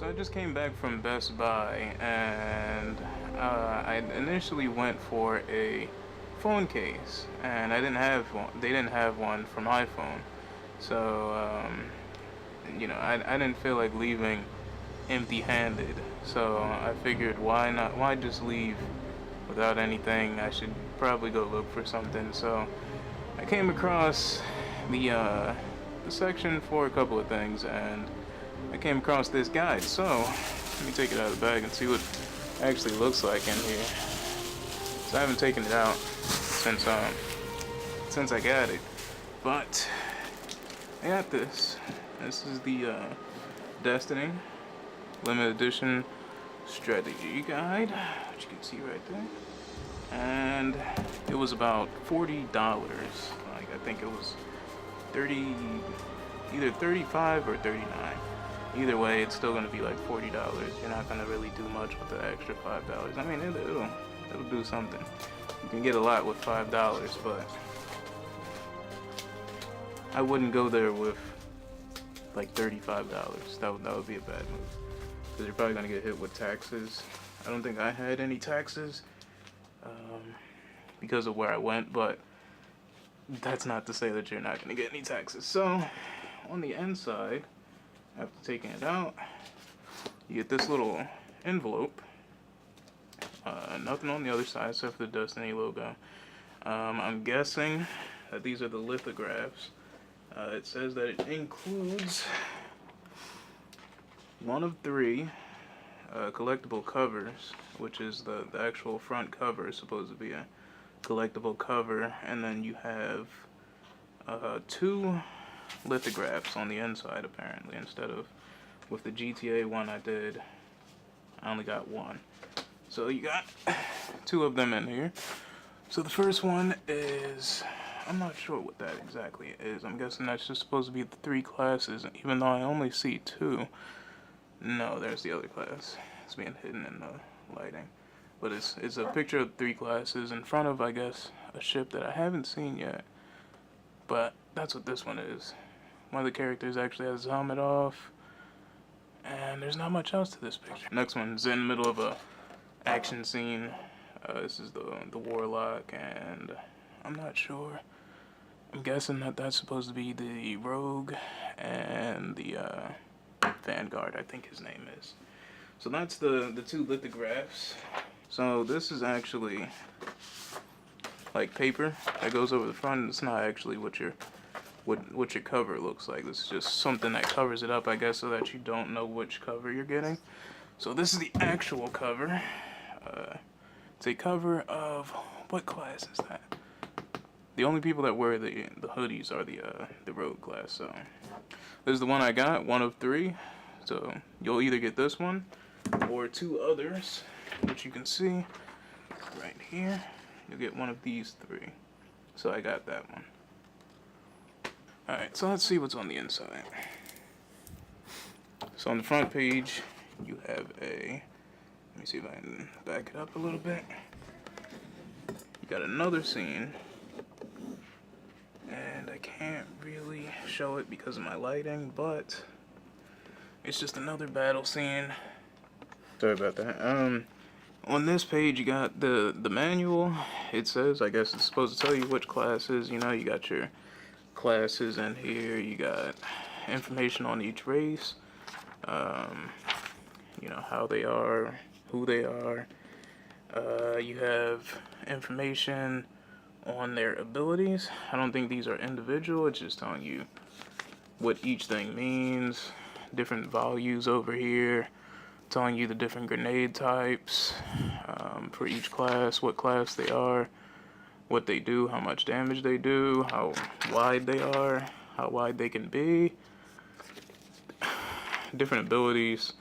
So I just came back from Best Buy, and I initially went for a phone case, and I didn't have one. They didn't have one for my phone, so I didn't feel like leaving empty-handed. So I figured, why not? Why just leave without anything? I should probably go look for something. So I came across the section for a couple of things, and I came across this guide. So let me take it out of the bag and see what it actually looks like in here. So I haven't taken it out since I got it, but I got this. This is the Destiny limited edition strategy guide, which you can see right there, and it was about $40. Like, I think it was 30, either 35 or 39. Either way, it's still going to be like $40. You're not going to really do much with the extra $5. I mean, it'll do something. You can get a lot with $5, but I wouldn't go there with like $35. That would be a bad move, because you're probably going to get hit with taxes. I don't think I had any taxes because of where I went, but that's not to say that you're not going to get any taxes. So on the inside, after taking it out, you get this little envelope. Nothing on the other side except for the Destiny logo. I'm guessing that these are the lithographs. It says that it includes one of 3 collectible covers, which is the actual front cover is supposed to be a collectible cover, and then you have 2 lithographs on the inside, apparently, instead of with the GTA one I only got 1. So you got 2 of them in here. So the first one is, I'm not sure what that exactly is. I'm guessing that's just supposed to be the 3 classes, even though I only see 2. No, there's the other class. It's being hidden in the lighting. But it's a picture of 3 classes in front of, I guess, a ship that I haven't seen yet. But that's what this one is. One of the characters actually has his helmet off, and there's not much else to this picture. Next one's in the middle of a action scene. This is the Warlock, and I'm not sure. I'm guessing that that's supposed to be the Rogue and the Vanguard, I think his name is. So that's the 2 lithographs. So this is actually like paper that goes over the front. It's not actually what your cover looks like. This is just something that covers it up, I guess, so that you don't know which cover you're getting. So this is the actual cover. It's a cover of, what class is that? The only people that wear the hoodies are the Rogue class. So this is the one I got, one of 3. So you'll either get this one or 2 others, which you can see right here. You'll get one of these 3. So I got that one. Alright, so let's see what's on the inside. So on the front page, you have let me see if I can back it up a little bit. You got another scene, and I can't really show it because of my lighting, but it's just another battle scene. Sorry about that. On this page, you got the manual. It says, I guess it's supposed to tell you which classes. You got your classes in here. You got information on each race. How they are, who they are. You have information on their abilities. I don't think these are individual. It's just telling you what each thing means. Different values over here, telling you the different grenade types for each class, what class they are, what they do, how much damage they do, how wide they are, how wide they can be, different abilities.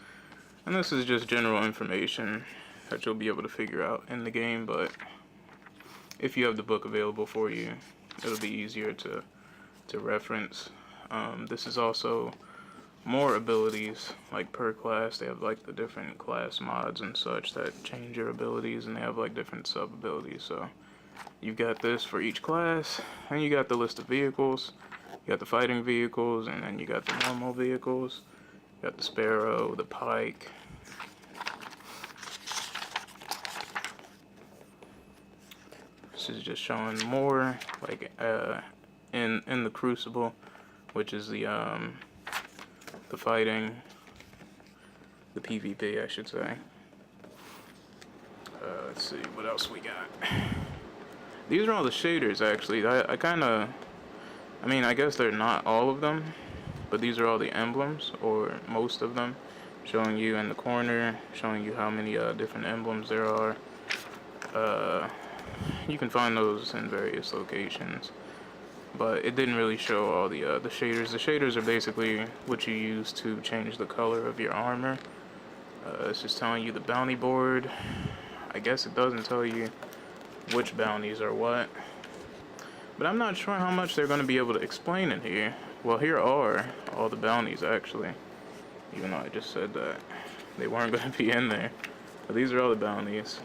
And this is just general information that you'll be able to figure out in the game, but if you have the book available for you, it'll be easier to reference. This is also more abilities, like per class. They have like the different class mods and such that change your abilities, and they have like different sub abilities. So you've got this for each class, and you got the list of vehicles. You got the fighting vehicles, and then you got the normal vehicles. Got the Sparrow, the Pike. This is just showing more like in the Crucible, which is the fighting, the PvP, I should say. Let's see what else we got. These are all the shaders, actually. I mean, I guess they're not all of them, but these are all the emblems, or most of them, showing you in the corner, showing you how many different emblems there are. You can find those in various locations, but it didn't really show all the shaders. The shaders are basically what you use to change the color of your armor. It's just telling you the bounty board. I guess it doesn't tell you which bounties are what, but I'm not sure how much they're going to be able to explain in here. Well, here are all the bounties, actually, even though I just said that they weren't going to be in there. But these are all the bounties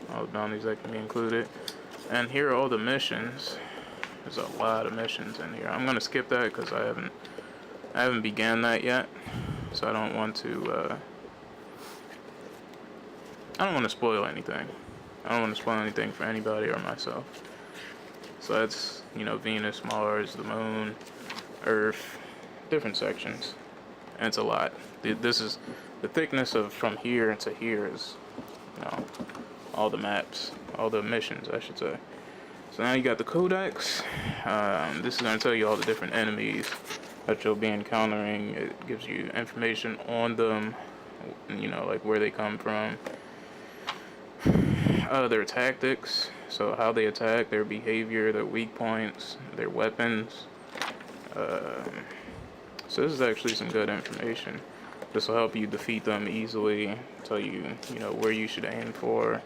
that can be included. And here are all the missions. There's a lot of missions in here. I'm going to skip that because I haven't began that yet, so I don't want to spoil anything. I don't want to spoil anything for anybody or myself. So that's, you know, Venus, Mars, the Moon, Earth, different sections. And it's a lot. This is the thickness of from here to here is, you know, all the maps, all the missions, I should say. So now you got the Codex. This is going to tell you all the different enemies that you'll be encountering. It gives you information on them, you know, like where they come from. Their tactics, so how they attack, their behavior, their weak points, their weapons. So this is actually some good information. This will help you defeat them easily, tell you, you know, where you should aim for,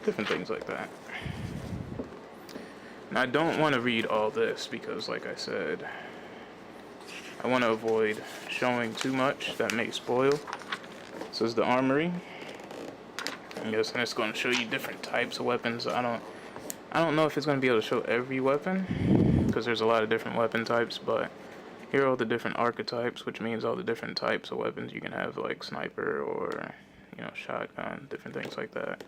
different things like that. Now I don't want to read all this because, like I said, I want to avoid showing too much that may spoil. This is the armory. I'm guessing it's going to show you different types of weapons. I don't know if it's going to be able to show every weapon, because there's a lot of different weapon types, but here are all the different archetypes, which means all the different types of weapons you can have, like sniper or, you know, shotgun, different things like that.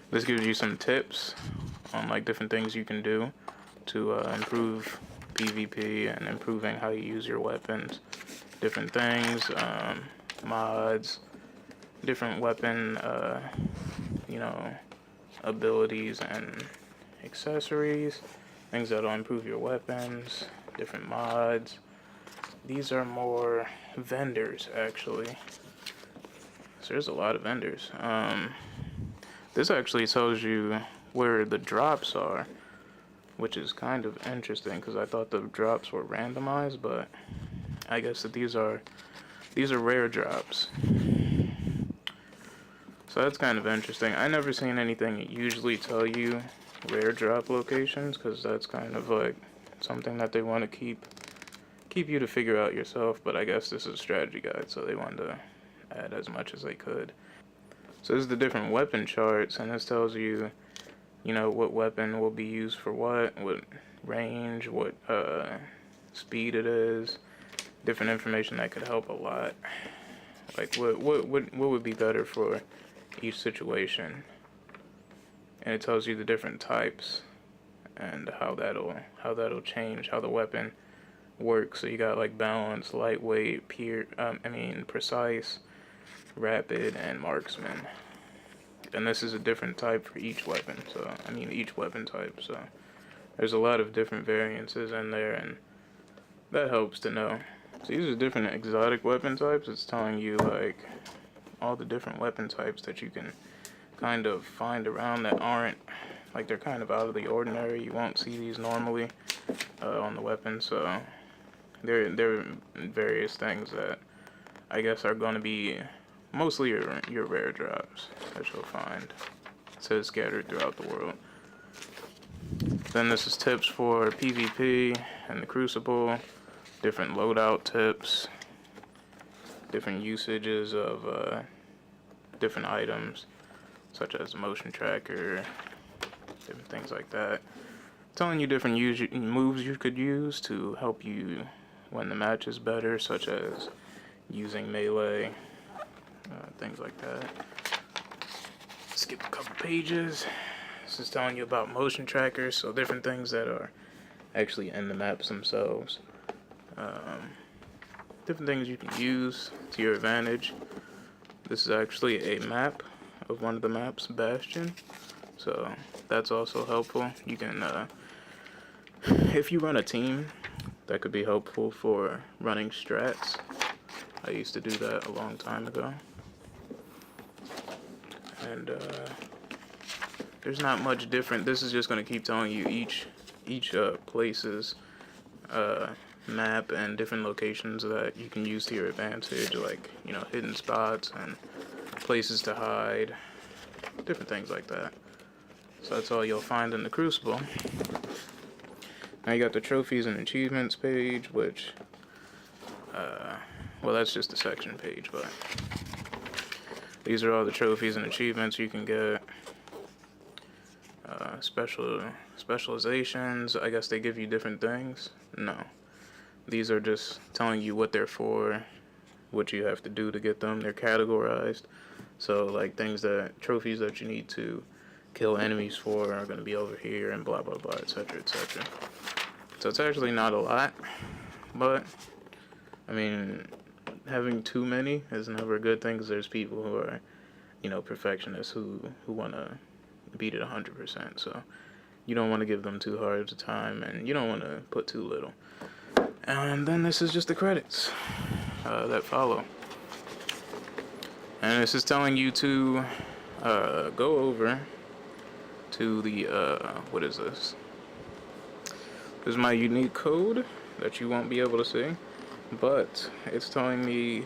This gives you some tips on like different things you can do to improve PvP and improving how you use your weapons, different things. Mods, different weapon, you know, abilities and accessories, things that'll improve your weapons, different mods. These are more vendors, actually. So there's a lot of vendors. This actually tells you where the drops are, which is kind of interesting because I thought the drops were randomized, but I guess that these are rare drops. So that's kind of interesting. I never seen anything usually tell you rare drop locations, because that's kind of like something that they want to keep you to figure out yourself, but I guess this is a strategy guide, so they wanted to add as much as they could. So this is the different weapon charts, and this tells you, you know, what weapon will be used for what range, what speed it is, different information that could help a lot. Like what would be better for each situation, and it tells you the different types and how that'll change how the weapon works. So you got like balanced, lightweight, precise, rapid, and marksman. And this is a different type for each weapon. So each weapon type. So there's a lot of different variances in there, and that helps to know. So these are different exotic weapon types. It's telling you like all the different weapon types that you can kind of find around that aren't, like, they're kind of out of the ordinary. You won't see these normally on the weapon. So there are various things that I guess are going to be mostly your rare drops that you'll find. It says scattered throughout the world. Then this is tips for PvP and the Crucible, different loadout tips, different usages of different items, such as motion tracker, different things like that. Telling you different moves you could use to help you when the match is better, such as using melee, things like that. Skip a couple pages. This is telling you about motion trackers, so different things that are actually in the maps themselves. Different things you can use to your advantage. This is actually a map of one of the maps, Bastion, so that's also helpful. You can, if you run a team, that could be helpful for running strats. I used to do that a long time ago. And there's not much different. This is just going to keep telling you each place's map and different locations that you can use to your advantage, like, you know, hidden spots and places to hide, different things like that. So that's all you'll find in the Crucible. Now you got the trophies and achievements page, which, well, that's just a section page, but these are all the trophies and achievements you can get. Specializations, I guess they give you different things. No. These are just telling you what they're for, what you have to do to get them. They're categorized. So, like, trophies that you need to kill enemies for are going to be over here, and blah, blah, blah, etc., etc. So it's actually not a lot, but, I mean, having too many is never a good thing, because there's people who are, you know, perfectionists who want to beat it 100%. So you don't want to give them too hard a time, and you don't want to put too little. And then this is just the credits that follow. And this is telling you to go over to the, what is this? This is my unique code that you won't be able to see, but it's telling me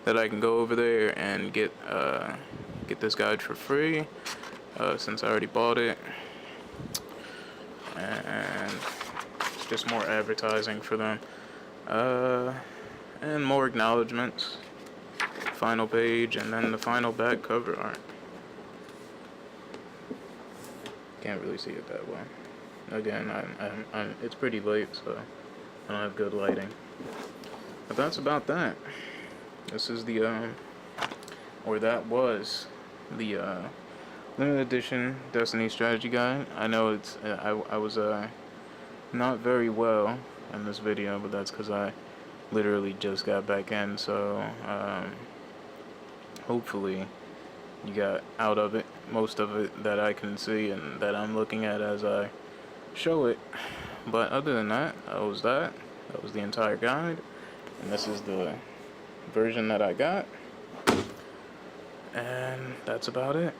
that I can go over there and get this guide for free, since I already bought it. And it's just more advertising for them, and more acknowledgements. Final page, and then the final back cover art. Can't really see it that well. Again, it's pretty late, so I don't have good lighting. But that's about that. This is the or that was the limited edition Destiny strategy guide. I know it's I was not very well in this video, but that's because I literally just got back in, so hopefully you got out of it most of it that I can see and that I'm looking at as I show it. But other than that, that was the entire guide, and this is the version that I got, and that's about it.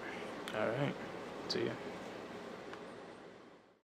Alright, see ya.